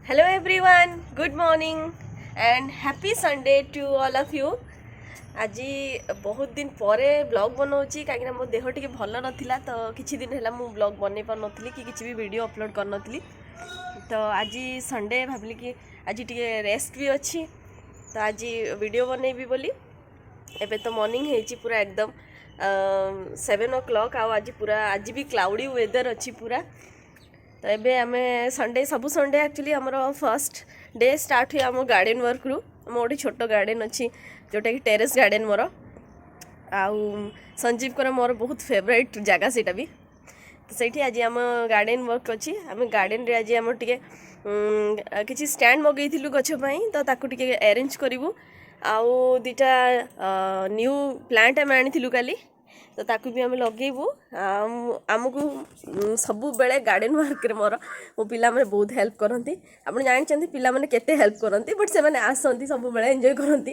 Hello everyone, good morning and happy Sunday to all of you. आज बहुत दिन परे ब्लॉग बनाऊँगी कहीं मो देह टी भल नाला तो किसी दिन है मु ब्लॉग बन पार नी कि किसी भी वीडियो अपलोड कर नी तो आज संडे भाविली कि आज टी रेस्ट भी अच्छी तो आज वीडियो बनईबी बोली एबे तो मॉर्निंग है पूरा एकदम 7 o'clock आज पूरा आज भी क्लाउडी वेदर अच्छी पूरा तो ये आम संडे सबू संडे एक्चुअली आमर फर्स्ट डे स्टार्ट हुए आम गार्डन वर्क रु आम गोटे छोट गार्डन अच्छी जोटा कि टेरेस गार्डन मोर आउ संजीव कर मोर बहुत फेवरेट जगह सेटा भी तो सही आज आम गार्डन वर्क अच्छी आम गार्डन रे आज आम टे किसी स्टैंड मगेलु गछपाई तो ताकू टे अरेंज करूँ आउ दीटा न्यू प्लांट आम आनी काली तो ताकू भी आम लगेबू आमको सबु बेले गार्डन वर्क रे मोर मो पिला माने बहुत हेल्प करती आप जानते पिला माने केते हेल्प करती बट से माने आसती सब बेले एंजॉय करती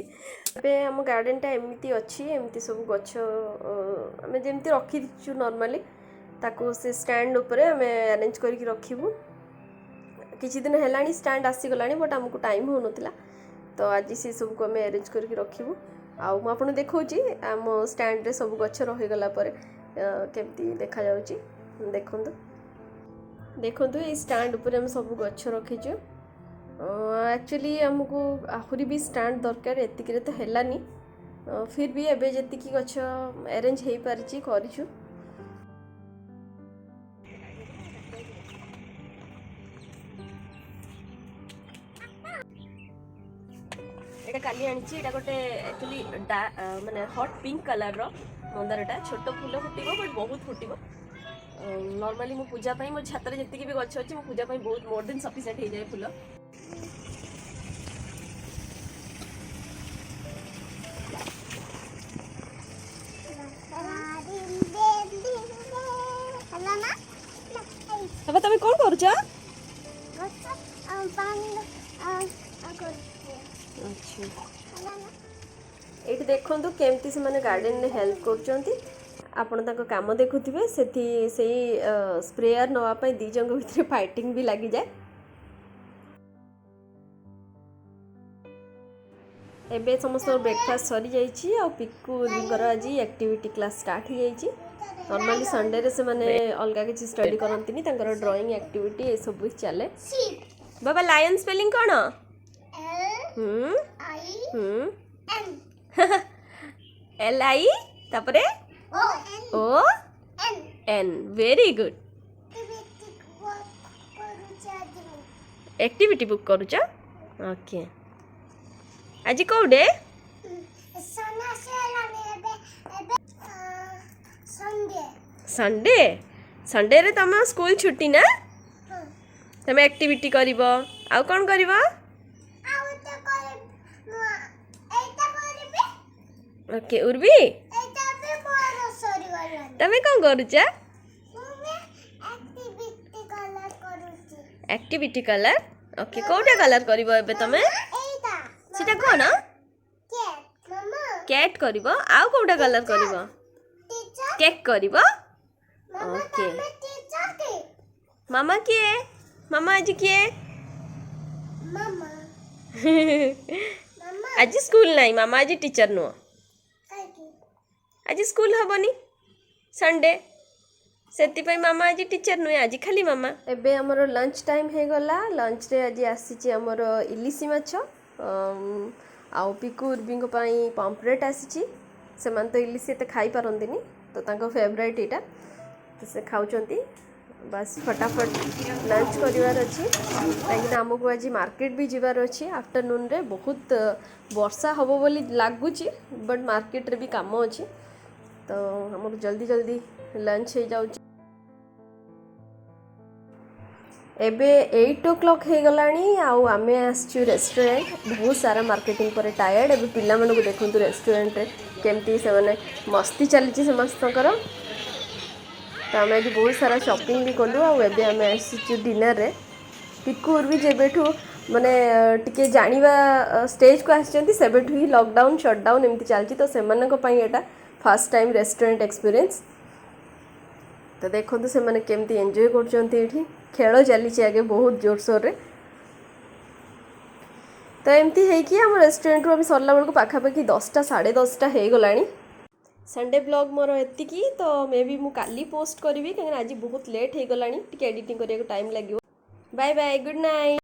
ए आम गार्डन टा एमती अच्छी एमती सब गछ आम जमती रखीचु नॉर्मली ताकू से स्टैंड उपरे आम अरेंज करके रखिबू किछि दिन हेलानी स्टैंड आसीगलानी बट आमको टाइम हो नथिला तो आज से सब को आम अरेंज करके रखिबू आउ मु आपन देखौची आम स्टैंड रे सब गछ रहीगला परे केमती देखा जाउची देखंतु देखंतु ए स्टैंड ऊपर हम सब गछ रखीछु एक्चुअली हमको आहुरी भी स्टैंड दरकार एतिक रे तो हेलानी फिर भी एबे जेतिकी गछ अरेंज हेई पारिची करिछु एटा काली आनिची एटा गोटे एक्चुअली माने हॉट पिंक कलर रो मंदारटा छोट फूल फुटिबो बट बहुत फुटिबो नॉर्मली मो पूजा पई मो छात्र जति भी गछ अछि मो पूजा पई बहुत मोर देन सफिशिएंट हो जाए फूल अब तमे कोन करू छ अच्छा ये देखु केमती से गार्डन में हेल्प कर काम देखुवे से स्प्रेयर नापी दी जंग भितर फाइटिंग भी लगी जाए एबे समस्त ब्रेकफास्ट सरी जाइए आ पिकू आज एक्टिविटी क्लास स्टार्ट हो जाइए नॉर्मली संडे रे से माने अलग किसी स्टडी करंतिनी तांकर ड्राइंग एक्टिविटी ए सब चले बाबा लायन स्पेलिंग कौन LI तापरे ON very good activity book करूच ओके आज कौ डे संडे संडे रे तम स्कूल छुट्टी ना तम एक्टिविटी करिवो आउ कोन करिवो ओके उर्वी तमे कौन करूच एक्टिविटी कलर ओके कोटा कलर करिवो एबे तमे सीटा कोन कैट करिवो आउ कोटा कलर करिवो केक करिवो ओके मामा किए मामा आज किए आज स्कूल नहीं मामा आज टीचर नुह आज स्कूल हेनी संडे से मामा आज टीचर नुहे आज खाली मामा एबे हमरो लंच टाइम हे गला लंच रे आज आसी हमरो इलिसी माछ आउ पिकू उर्बिंग पई पम्पलेट आसी से मन तो इलिसी एते खाई पारंदिनी तो तांको फेवरेट एटा तो से खाउचंती बस फटाफट लंच करिवार अच्छी कहीं आमको आज मार्केट भी जीवार अच्छी आफ्टरनून रे बहुत वर्षा हबो बोली लागुची बट मार्केट रे भी काम अच्छी तो हमर जल्दी जल्दी लंच हो जाउची एबे 8 o'clock हो गलानी आउ आमे आसचु रेस्टोरेंट बहुत सारा मार्केटिंग पर टायर्ड एबे पिला मन को देखंतु रेस्टोरेंट रे केमती से माने मस्ती चलीची समस्तकर तो आम आज बहुत सारा शॉपिंग भी कलु आबे आम आसचु डिनर रे पिकू उर्वी जेबेठू माने टिके जानिबा स्टेज को आछंती सेबेठू ही लॉकडाउन शटडाउन एमती चलची तो सेमानक पई एटा फर्स्ट टाइम रेस्टोरेंट एक्सपीरियंस तो देखो से मैंने केमती एंजॉय कर खेल चली आगे बहुत जोरसोर रे तो एमती है आम रेस्टोरेंट रू सरला बेलू पाखापाखि 10टा 10:30 हो गलानी। संडे ब्लॉग मोर एतिकी तो मे बी मु काली पोस्ट करी कहीं आज बहुत लेट हो गलानी टिके एडिटिंग करने को टाइम लगे। Bye bye good night.